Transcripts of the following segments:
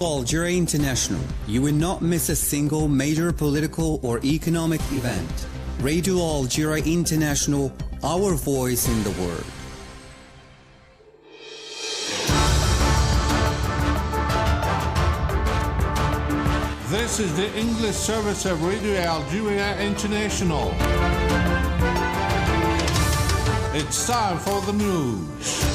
Algeria International, you will not miss a single major political or economic event. Radio Algeria International, our voice in the world. This is the English service of Radio Algeria International. It's time for the news.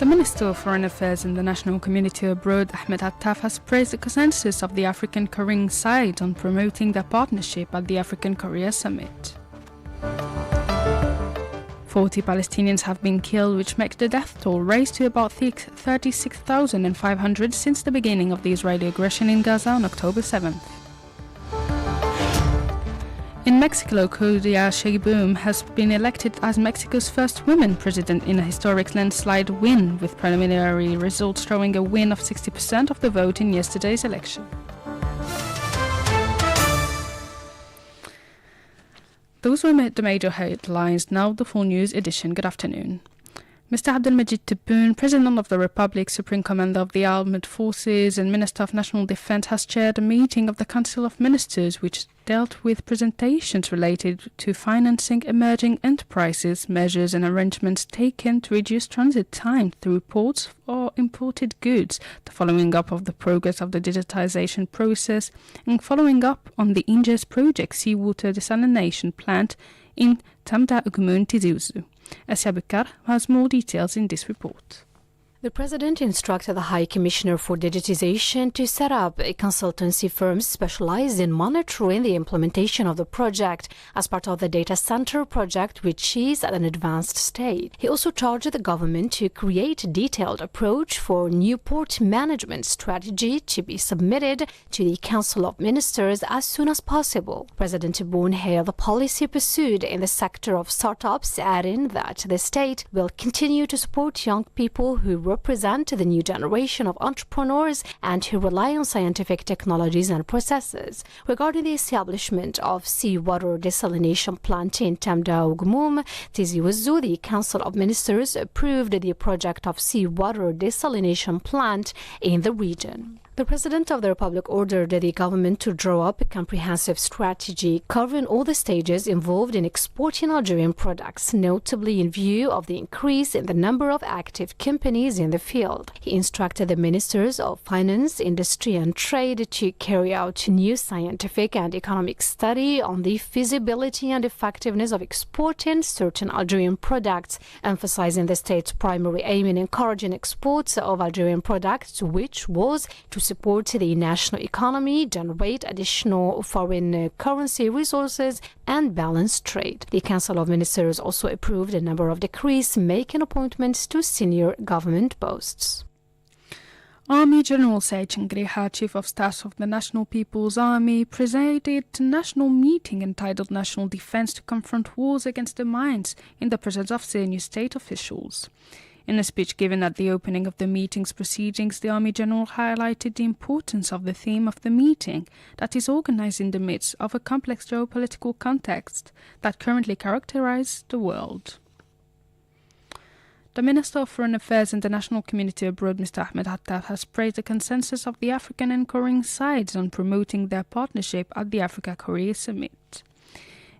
The Minister of Foreign Affairs in the National Community Abroad, Ahmed Attaf, has praised the consensus of the African-Korean side on promoting their partnership at the African-Korea Summit. 40 Palestinians have been killed, which makes the death toll rise to about 36,500 since the beginning of the Israeli aggression in Gaza on October 7th. In Mexico, Claudia Sheinbaum has been elected as Mexico's first woman president in a historic landslide win, with preliminary results showing a win of 60% of the vote in yesterday's election. Those were the major headlines. Now the full news edition. Good afternoon. Mr. Abdelmajid Tebboune, President of the Republic, Supreme Commander of the Armed Forces and Minister of National Defense, has chaired a meeting of the Council of Ministers which dealt with presentations related to financing emerging enterprises, measures and arrangements taken to reduce transit time through ports for imported goods, the following up of the progress of the digitization process, and following up on the INGES project seawater desalination plant in Tamda Ugmun, Tizi Ouzou. Asia Bukar has more details in this report. The President instructed the High Commissioner for Digitization to set up a consultancy firm specialized in monitoring the implementation of the project as part of the data center project, which is at an advanced stage. He also charged the government to create a detailed approach for new port management strategy to be submitted to the Council of Ministers as soon as possible. President Tebboune hailed the policy pursued in the sector of startups, adding that the state will continue to support young people who represent the new generation of entrepreneurs and who rely on scientific technologies and processes. Regarding the establishment of seawater desalination plant in Tamda Ugmun, Tizi Ouzou, the Council of Ministers approved the project of seawater desalination plant in the region. The President of the Republic ordered the government to draw up a comprehensive strategy covering all the stages involved in exporting Algerian products, notably in view of the increase in the number of active companies in the field. He instructed the Ministers of Finance, Industry and Trade to carry out a new scientific and economic study on the feasibility and effectiveness of exporting certain Algerian products, emphasizing the state's primary aim in encouraging exports of Algerian products, which was to support the national economy, generate additional foreign currency resources, and balance trade. The Council of Ministers also approved a number of decrees making appointments to senior government posts. Army General Said Changreha, Chief of Staff of the National People's Army, presided a national meeting entitled National Defense to Confront Wars Against the Mines in the presence of senior state officials. In a speech given at the opening of the meeting's proceedings, the Army General highlighted the importance of the theme of the meeting, that is organized in the midst of a complex geopolitical context that currently characterizes the world. The Minister of Foreign Affairs and the National Community Abroad, Mr. Ahmed Attaf, has praised the consensus of the African and Korean sides on promoting their partnership at the Africa-Korea Summit.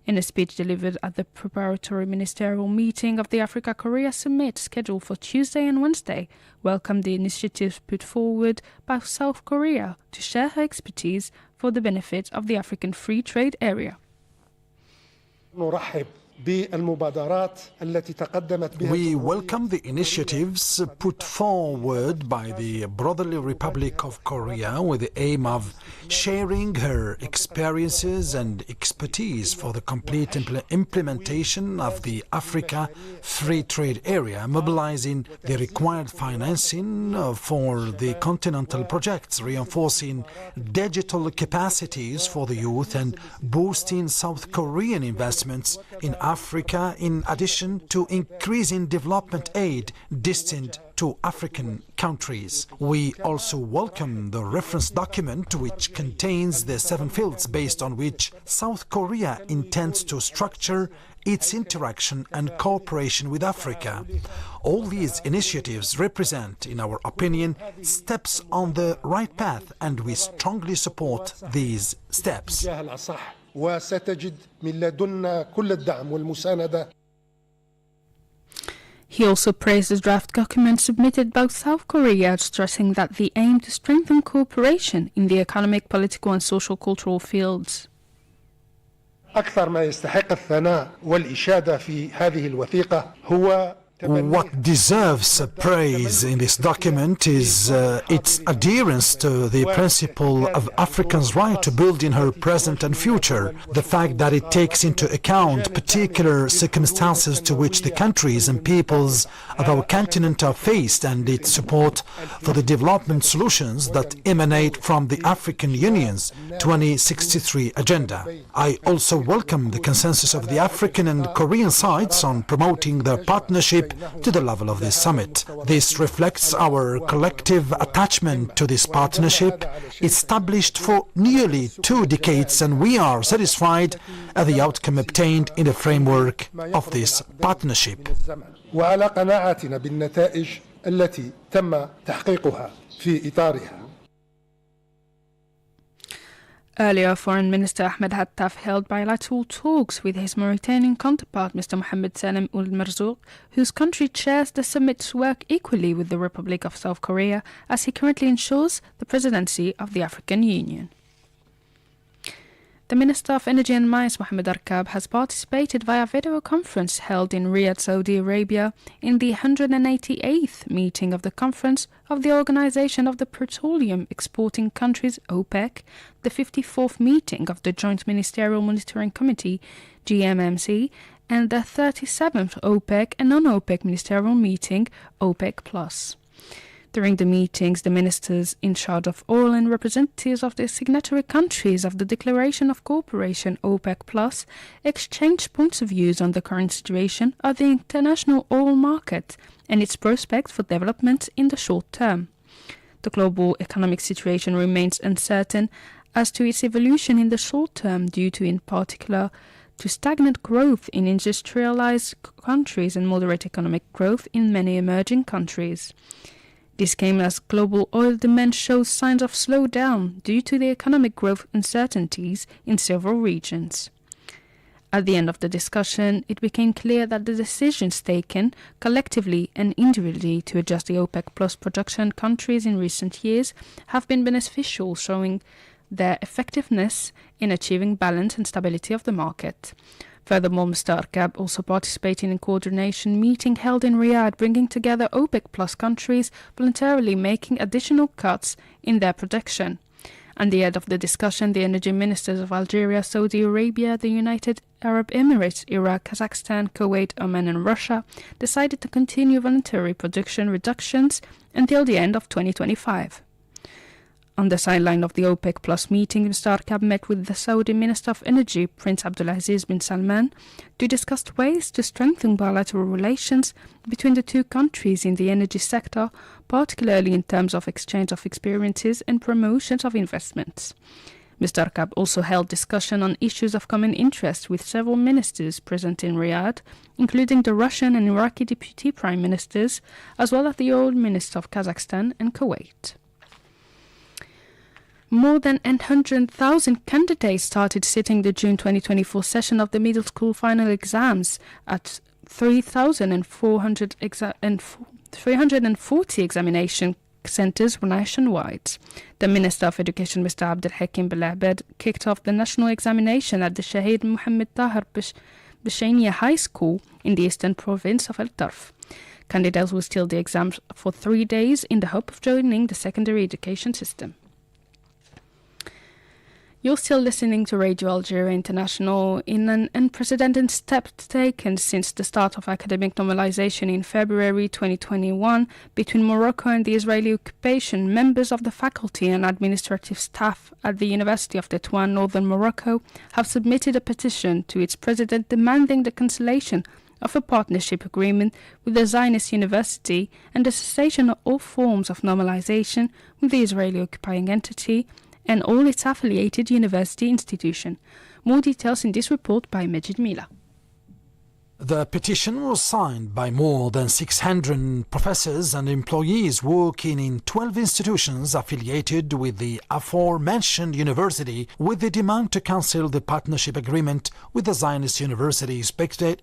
In a speech delivered at the preparatory ministerial meeting of the Africa-Korea Summit scheduled for Tuesday and Wednesday, welcomed the initiatives put forward by South Korea to share her expertise for the benefit of the African Free Trade Area. We welcome the initiatives put forward by the Brotherly Republic of Korea with the aim of sharing her experiences and expertise for the complete implementation of the Africa Free Trade Area, mobilizing the required financing for the continental projects, reinforcing digital capacities for the youth and boosting South Korean investments in Africa, in addition to increasing development aid destined to African countries. We also welcome the reference document, which contains the 7 fields based on which South Korea intends to structure its interaction and cooperation with Africa. All these initiatives represent, in our opinion, steps on the right path, and we strongly support these steps. He also praised the draft document submitted by South Korea, stressing that they aim to strengthen cooperation in the economic, political and social-cultural fields. أكثر ما يستحق الثناء والإشادة في هذه الوثيقة هو What deserves praise in this document is its adherence to the principle of Africa's right to build in her present and future. The fact that it takes into account particular circumstances to which the countries and peoples of our continent are faced, and its support for the development solutions that emanate from the African Union's 2063 agenda. I also welcome the consensus of the African and Korean sides on promoting their partnership to the level of this summit. This reflects our collective attachment to this partnership, established for nearly 2 decades, and we are satisfied at the outcome obtained in the framework of this partnership. وعلى قناعتنا بالنتائج التي تم تحقيقها في إطارها. Earlier, Foreign Minister Ahmed Hattaf held bilateral talks with his Mauritanian counterpart, Mr. Mohamed Salem Ould Merzouk, whose country chairs the summit's work equally with the Republic of South Korea, as he currently ensures the presidency of the African Union. The Minister of Energy and Mines, Mohamed Arkab, has participated via video conference held in Riyadh, Saudi Arabia, in the 188th meeting of the Conference of the Organization of the Petroleum Exporting Countries, OPEC, the 54th meeting of the Joint Ministerial Monitoring Committee, GMMC, and the 37th OPEC and non-OPEC ministerial meeting, OPEC+. During the meetings, the ministers in charge of oil and representatives of the signatory countries of the Declaration of Cooperation OPEC+ exchanged points of views on the current situation of the international oil market and its prospects for development in the short term. The global economic situation remains uncertain as to its evolution in the short term due to, in particular, to stagnant growth in industrialized countries and moderate economic growth in many emerging countries. This came as global oil demand shows signs of slowdown due to the economic growth uncertainties in several regions. At the end of the discussion, it became clear that the decisions taken collectively and individually to adjust the OPEC+ production countries in recent years have been beneficial, showing their effectiveness in achieving balance and stability of the market. Furthermore, Mr. Arkab also participated in a coordination meeting held in Riyadh, bringing together OPEC+ countries voluntarily making additional cuts in their production. At the end of the discussion, the energy ministers of Algeria, Saudi Arabia, the United Arab Emirates, Iraq, Kazakhstan, Kuwait, Oman and Russia decided to continue voluntary production reductions until the end of 2025. On the sideline of the OPEC+ meeting, Mr. Arkab met with the Saudi Minister of Energy, Prince Abdulaziz bin Salman, to discuss ways to strengthen bilateral relations between the two countries in the energy sector, particularly in terms of exchange of experiences and promotions of investments. Mr. Arkab also held discussion on issues of common interest with several ministers present in Riyadh, including the Russian and Iraqi deputy prime ministers, as well as the oil minister of Kazakhstan and Kuwait. More than 100,000 candidates started sitting the June 2024 session of the middle school final exams at 340 examination centres nationwide. The Minister of Education, Mr. Abdel Hakim Belabed, kicked off the national examination at the Shahid Mohammed Tahir Bishainia High School in the eastern province of Al-Tarf. Candidates will steal the exams for 3 days in the hope of joining the secondary education system. You're still listening to Radio Algeria International. In an unprecedented step taken since the start of academic normalization in February 2021 between Morocco and the Israeli occupation, members of the faculty and administrative staff at the University of Tétouan, northern Morocco, have submitted a petition to its president demanding the cancellation of a partnership agreement with the Zionist University and the cessation of all forms of normalization with the Israeli occupying entity and all its affiliated university institutions. More details in this report by Majid Mila. The petition was signed by more than 600 professors and employees working in 12 institutions affiliated with the aforementioned university, with the demand to cancel the partnership agreement with the Zionist university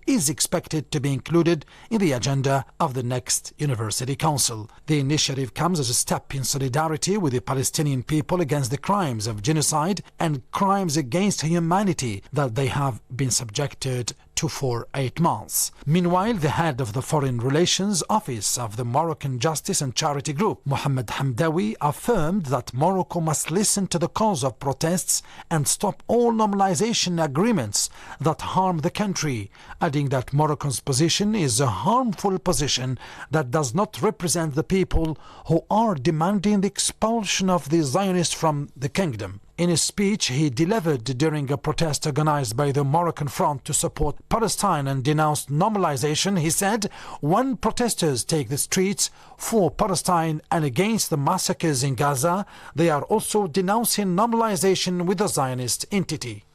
is expected to be included in the agenda of the next University Council. The initiative comes as a step in solidarity with the Palestinian people against the crimes of genocide and crimes against humanity that they have been subjected to for 8 months. Meanwhile, the head of the Foreign Relations Office of the Moroccan Justice and Charity Group, Mohammed Hamdawi, affirmed that Morocco must listen to the cause of protests and stop all normalization agreements that harm the country, adding that Morocco's position is a harmful position that does not represent the people who are demanding the expulsion of the Zionists from the kingdom. In a speech he delivered during a protest organized by the Moroccan Front to support Palestine and denounced normalization, he said, when protesters take the streets for Palestine and against the massacres in Gaza, they are also denouncing normalization with the Zionist entity.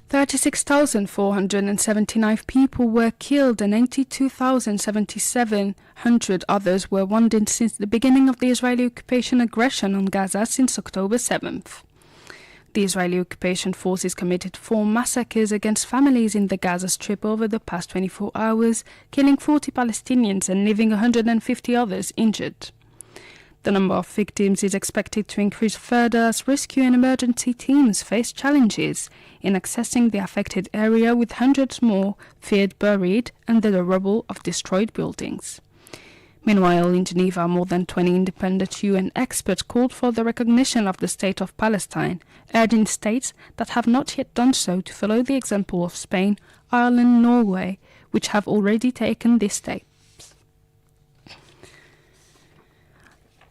36,479 people were killed and 82,700 others were wounded since the beginning of the Israeli occupation aggression on Gaza since October 7th. The Israeli occupation forces committed 4 massacres against families in the Gaza Strip over the past 24 hours, killing 40 Palestinians and leaving 150 others injured. The number of victims is expected to increase further as rescue and emergency teams face challenges in accessing the affected area, with hundreds more feared buried under the rubble of destroyed buildings. Meanwhile, in Geneva, more than 20 independent UN experts called for the recognition of the State of Palestine, urging states that have not yet done so to follow the example of Spain, Ireland and Norway, which have already taken this step.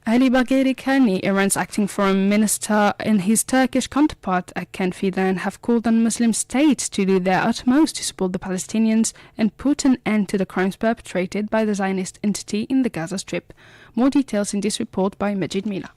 Ali Bagheri Kani, Iran's acting foreign minister, and his Turkish counterpart Ken Fidan have called on Muslim states to do their utmost to support the Palestinians and put an end to the crimes perpetrated by the Zionist entity in the Gaza Strip. More details in this report by Majid Mila.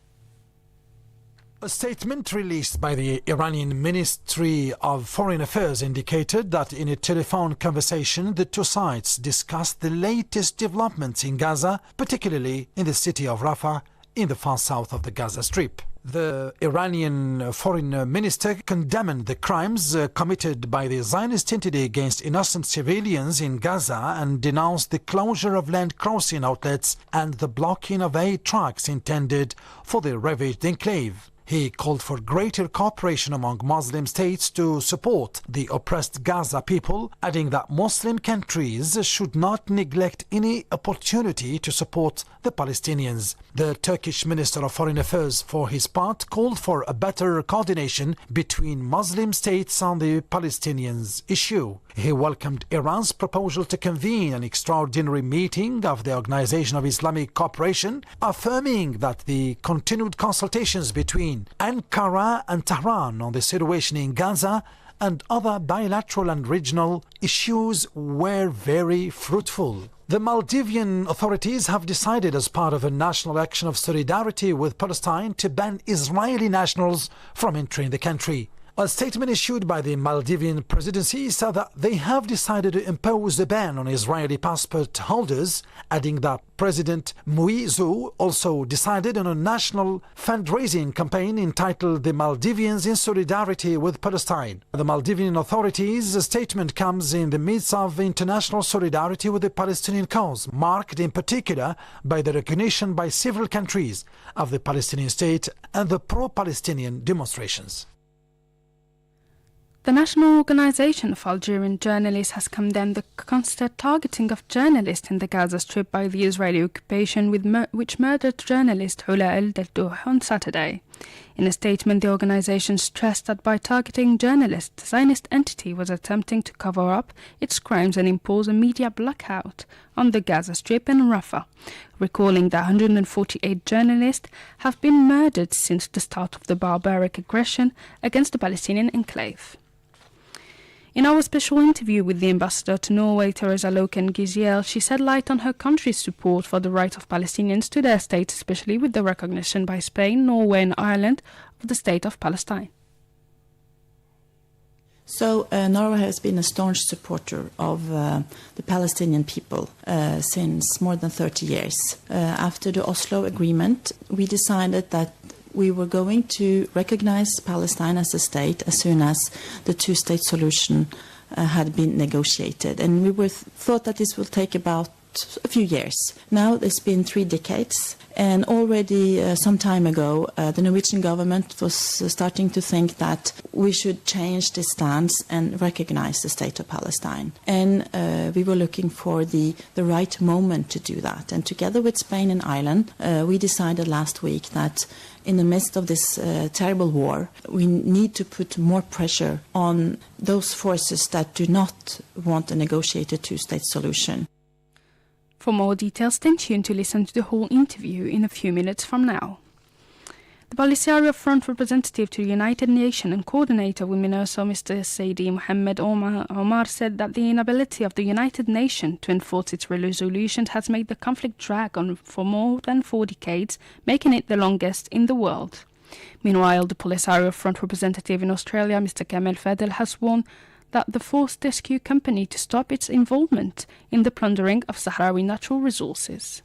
A statement released by the Iranian Ministry of Foreign Affairs indicated that in a telephone conversation the two sides discussed the latest developments in Gaza, particularly in the city of Rafah in the far south of the Gaza Strip. The Iranian foreign minister condemned the crimes committed by the Zionist entity against innocent civilians in Gaza and denounced the closure of land crossing outlets and the blocking of aid trucks intended for the ravaged enclave. He called for greater cooperation among Muslim states to support the oppressed Gaza people, adding that Muslim countries should not neglect any opportunity to support the Palestinians. The Turkish Minister of Foreign Affairs, for his part, called for a better coordination between Muslim states on the Palestinians issue. He welcomed Iran's proposal to convene an extraordinary meeting of the Organization of Islamic Cooperation, affirming that the continued consultations between Ankara and Tehran on the situation in Gaza and other bilateral and regional issues were very fruitful. The Maldivian authorities have decided, as part of a national action of solidarity with Palestine, to ban Israeli nationals from entering the country. A statement issued by the Maldivian presidency said that they have decided to impose a ban on Israeli passport holders, adding that President Muizzu also decided on a national fundraising campaign entitled The Maldivians in Solidarity with Palestine. The Maldivian authorities' statement comes in the midst of international solidarity with the Palestinian cause, marked in particular by the recognition by several countries of the Palestinian state and the pro-Palestinian demonstrations. The National Organization of Algerian Journalists has condemned the constant targeting of journalists in the Gaza Strip by the Israeli occupation, which murdered journalist Hula El-Deldouh on Saturday. In a statement, the organization stressed that by targeting journalists, the Zionist entity was attempting to cover up its crimes and impose a media blackout on the Gaza Strip and Rafah, recalling that 148 journalists have been murdered since the start of the barbaric aggression against the Palestinian enclave. In our special interview with the ambassador to Norway, Teresa Loken-Giziel, she shed light on her country's support for the right of Palestinians to their state, especially with the recognition by Spain, Norway and Ireland of the State of Palestine. So Norway has been a staunch supporter of the Palestinian people since more than 30 years. After the Oslo Agreement, we decided that we were going to recognize Palestine as a state as soon as the two-state solution had been negotiated. And we thought that this will take about a few years. Now it's been 3 decades, and already some time ago the Norwegian government was starting to think that we should change the stance and recognize the state of Palestine. And we were looking for the right moment to do that. And together with Spain and Ireland, we decided last week that in the midst of this terrible war, we need to put more pressure on those forces that do not want a negotiated two-state solution. For more details, stay tuned to listen to the whole interview in a few minutes from now. The Polisario Front representative to the United Nations and coordinator with MINURSO, Mr. Saidi Mohammed Omar, said that the inability of the United Nations to enforce its resolutions has made the conflict drag on for more than 4 decades, making it the longest in the world. Meanwhile, the Polisario Front representative in Australia, Mr. Kamel Fadel, has warned that the forced rescue company to stop its involvement in the plundering of Sahrawi natural resources.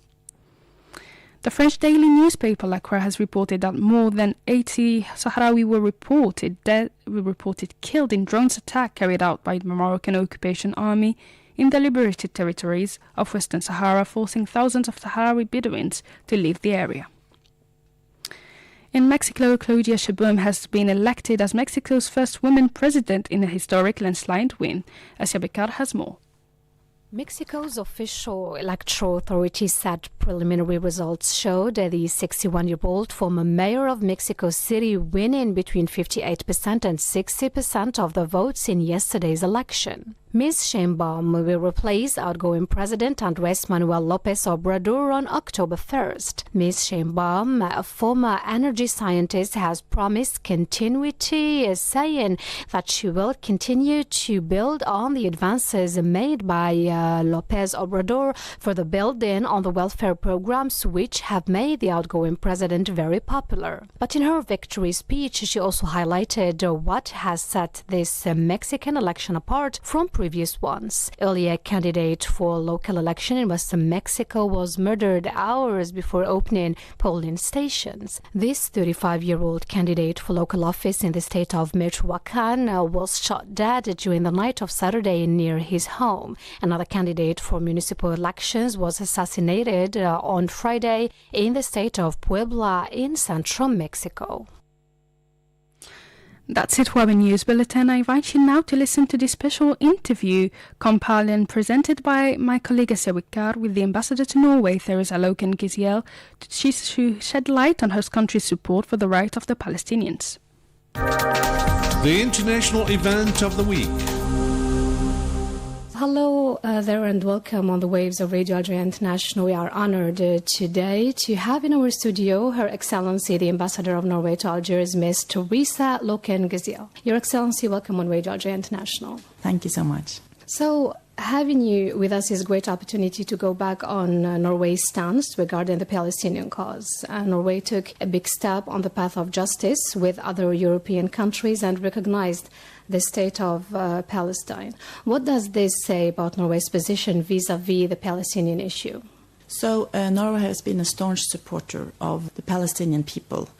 The French daily newspaper L'Equipe has reported that more than 80 Sahrawi were reported killed in drones attack carried out by the Moroccan occupation army in the liberated territories of Western Sahara, forcing thousands of Sahrawi Bedouins to leave the area. In Mexico, Claudia Sheinbaum has been elected as Mexico's first woman president in a historic landslide win. Asia Bekar has more. Mexico's official electoral authority said preliminary results showed the 61-year-old former mayor of Mexico City winning between 58% and 60% of the votes in yesterday's election. Ms. Sheinbaum will replace outgoing President Andrés Manuel López Obrador on October 1st. Ms. Sheinbaum, a former energy scientist, has promised continuity, saying that she will continue to build on the advances made by López Obrador for the building on the welfare programs which have made the outgoing president very popular. But in her victory speech, she also highlighted what has set this Mexican election apart from previous ones. Earlier candidate for local election in Western Mexico was murdered hours before opening polling stations. This 35-year-old candidate for local office in the state of Michoacán was shot dead during the night of Saturday near his home. Another candidate for municipal elections was assassinated on Friday in the state of Puebla in central Mexico. That's it for our news bulletin. I invite you now to listen to this special interview compiled and presented by my colleague Asia Bekar with the ambassador to Norway, Theresa Loken Giziel, to shed light on her country's support for the right of the Palestinians. The international event of the week. Hello there and welcome on the waves of Radio Algeria International. We are honored today to have in our studio Her Excellency, the Ambassador of Norway to Algiers, Ms. Theresa Loken Giziel. Your Excellency, welcome on Radio Algeria International. Thank you so much. So, having you with us is a great opportunity to go back on Norway's stance regarding the Palestinian cause. Norway took a big step on the path of justice with other European countries and recognized the state of Palestine. What does this say about Norway's position vis-à-vis the Palestinian issue? So Norway has been a staunch supporter of the Palestinian people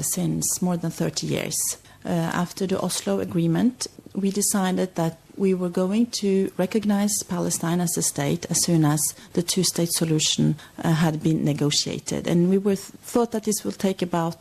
since more than 30 years. After the Oslo Agreement, we decided that we were going to recognize Palestine as a state as soon as the two-state solution had been negotiated. And we thought that this will take about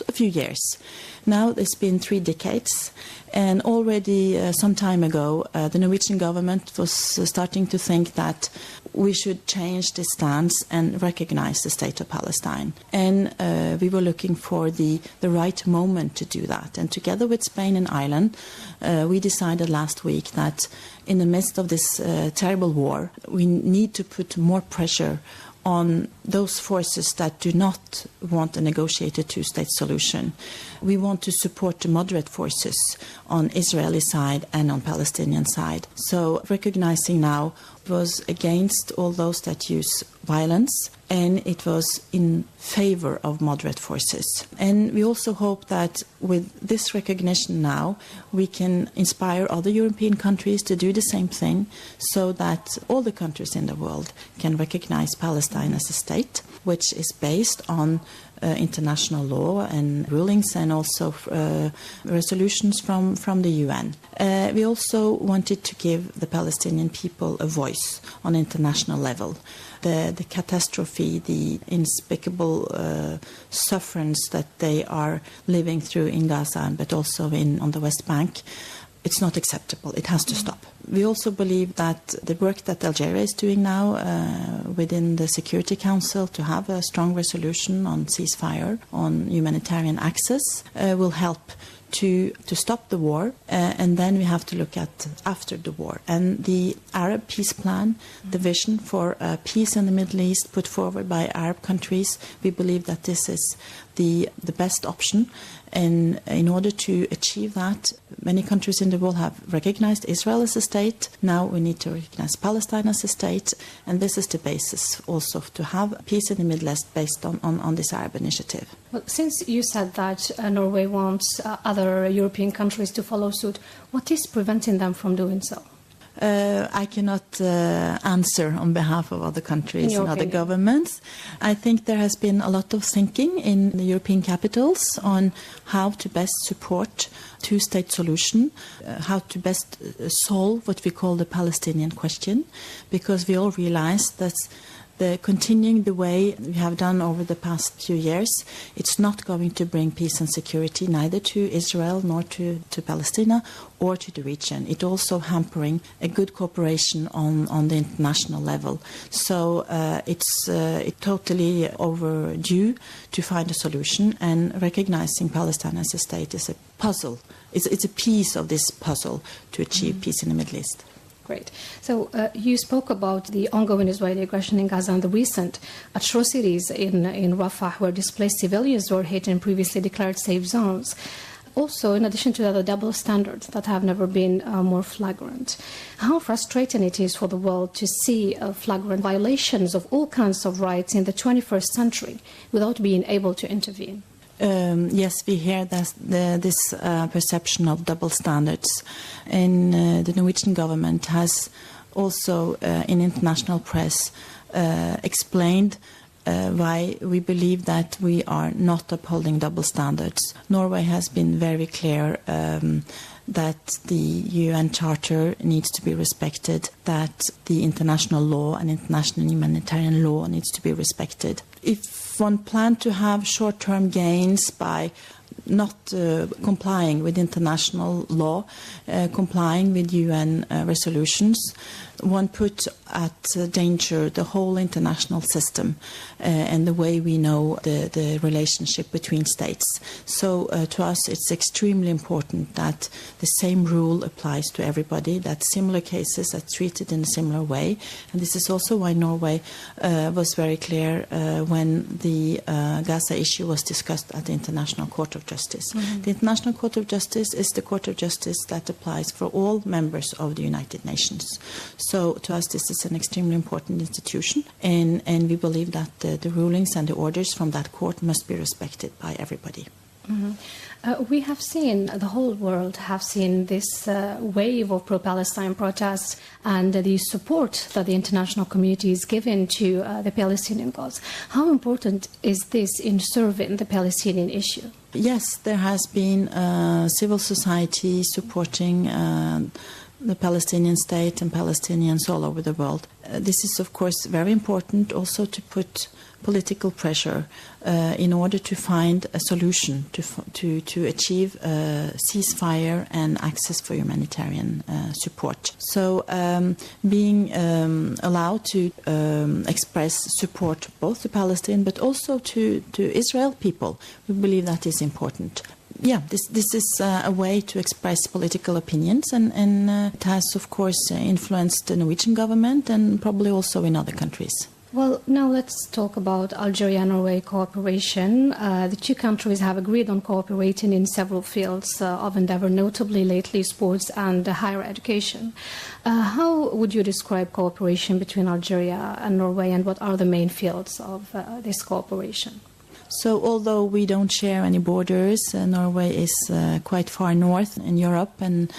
a few years. Now it's been 3 decades, and already some time ago the Norwegian government was starting to think that we should change the stance and recognize the state of Palestine. And we were looking for the right moment to do that. And together with Spain and Ireland, we decided last week that in the midst of this terrible war, we need to put more pressure on those forces that do not want a negotiated two-state solution. We want to support the moderate forces on Israeli side and on Palestinian side. So recognizing now was against all those that use violence and it was in favor of moderate forces. And we also hope that with this recognition now, we can inspire other European countries to do the same thing, so that all the countries in the world can recognize Palestine as a state, which is based on international law and rulings, and also resolutions from the UN. We also wanted to give the Palestinian people a voice on international level. The catastrophe, the unspeakable sufferance that they are living through in Gaza, but also on the West Bank, it's not acceptable. It has to stop. We also believe that the work that Algeria is doing now within the Security Council to have a strong resolution on ceasefire, on humanitarian access, will help to stop the war, and then we have to look at after the war. And the Arab peace plan, the vision for peace in the Middle East put forward by Arab countries, we believe that this is the best option. And in order to achieve that, many countries in the world have recognized Israel as a state. Now we need to recognize Palestine as a state, and this is the basis also to have peace in the Middle East based on this Arab initiative. Well, since you said that Norway wants other European countries to follow suit, what is preventing them from doing so? I cannot answer on behalf of other countries and other governments. I think there has been a lot of thinking in the European capitals on how to best support two-state solution, how to best solve what we call the Palestinian question, because we all realize that continuing the way we have done over the past few years, it's not going to bring peace and security neither to Israel nor to Palestine or to the region. It's also hampering a good cooperation on the international level. So it's totally overdue to find a solution, and recognizing Palestine as a state is a puzzle. It's a piece of this puzzle to achieve peace in the Middle East. Great. So you spoke about the ongoing Israeli aggression in Gaza and the recent atrocities in Rafah, where displaced civilians were hit in previously declared safe zones. Also, in addition to the double standards that have never been more flagrant, how frustrating it is for the world to see flagrant violations of all kinds of rights in the 21st century without being able to intervene. Yes, we hear that this perception of double standards, and the Norwegian government has also in international press explained why we believe that we are not upholding double standards. Norway has been very clear that the UN Charter needs to be respected, that the international law and international humanitarian law needs to be respected. If one planned to have short-term gains by not complying with international law, complying with UN resolutions, one put at danger the whole international system and the way we know the relationship between states. So to us it's extremely important that the same rule applies to everybody, that similar cases are treated in a similar way. And this is also why Norway was very clear when the Gaza issue was discussed at the International Court of Justice. Mm-hmm. The International Court of Justice is the court of justice that applies for all members of the United Nations. So to us this is an extremely important institution, and we believe that the rulings and the orders from that court must be respected by everybody. Mm-hmm. We have seen, the whole world have seen this wave of pro-Palestine protests and the support that the international community is giving to the Palestinian cause. How important is this in serving the Palestinian issue? Yes, there has been civil society supporting the Palestinian state and Palestinians all over the world. This is, of course, very important also to put political pressure in order to find a solution to achieve ceasefire and access for humanitarian support. So being allowed to express support both to Palestine but also to Israel people, we believe that is important. Yeah, this is a way to express political opinions, and it has, of course, influenced the Norwegian government and probably also in other countries. Well, now let's talk about Algeria-Norway cooperation. The two countries have agreed on cooperating in several fields of endeavor, notably lately sports and higher education. How would you describe cooperation between Algeria and Norway, and what are the main fields of this cooperation? So although we don't share any borders, Norway is quite far north in Europe, and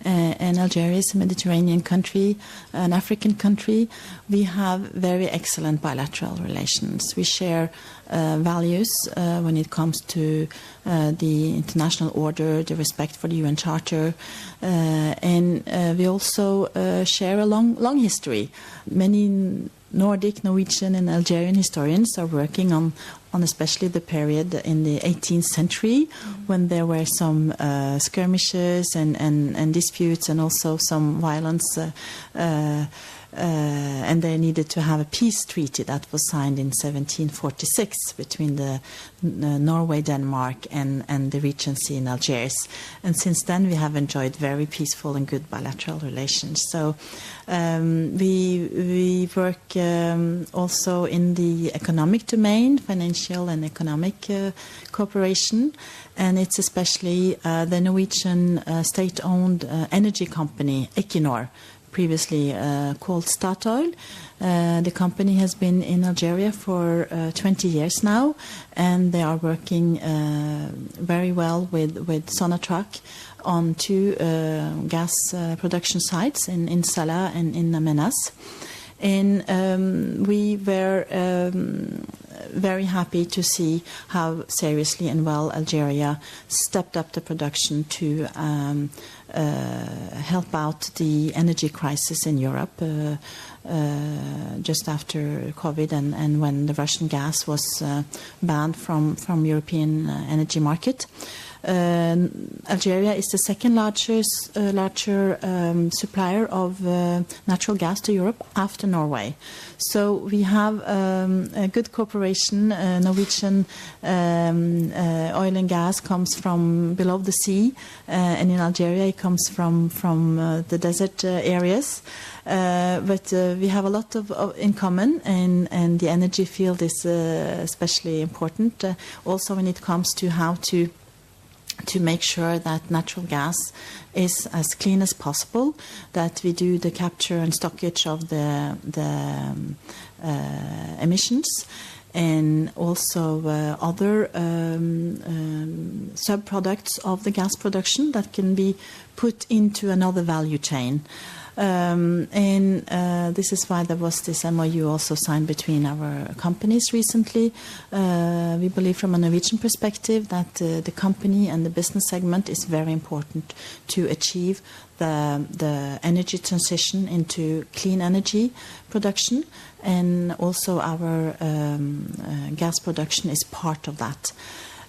Algeria is a Mediterranean country, an African country. We have very excellent bilateral relations. We share values when it comes to the international order, the respect for the UN Charter, and we also share a long history. Many Nordic, Norwegian and Algerian historians are working on especially the period in the 18th century when there were some skirmishes and disputes and also some violence, and they needed to have a peace treaty that was signed in 1746 between the Norway, Denmark and the Regency in Algiers. And since then we have enjoyed very peaceful and good bilateral relations. So we work also in the economic domain, financial and economic cooperation, and it's especially the Norwegian state-owned energy company Equinor, previously called Statoil. The company has been in Algeria for 20 years now, and they are working very well with Sonatrach on two gas production sites in Salah and in Amenas. And we were very happy to see how seriously and well Algeria stepped up the production to help out the energy crisis in Europe just after COVID and when the Russian gas was banned from European energy market. Algeria is the second larger supplier of natural gas to Europe after Norway. So we have a good cooperation. Norwegian oil and gas comes from below the sea, and in Algeria it comes from the desert areas. But we have a lot of in common, and the energy field is especially important. Also when it comes to how to make sure that natural gas is as clean as possible, that we do the capture and stockage of the emissions, and also other sub-products of the gas production that can be put into another value chain. And this is why there was this MOU also signed between our companies recently. We believe from a Norwegian perspective that the company and the business segment is very important to achieve the energy transition into clean energy production, and also our gas production is part of that.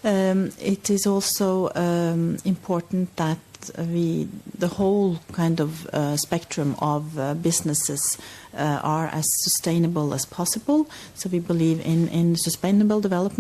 It is also important that the whole kind of spectrum of businesses are as sustainable as possible. So we believe in sustainable development.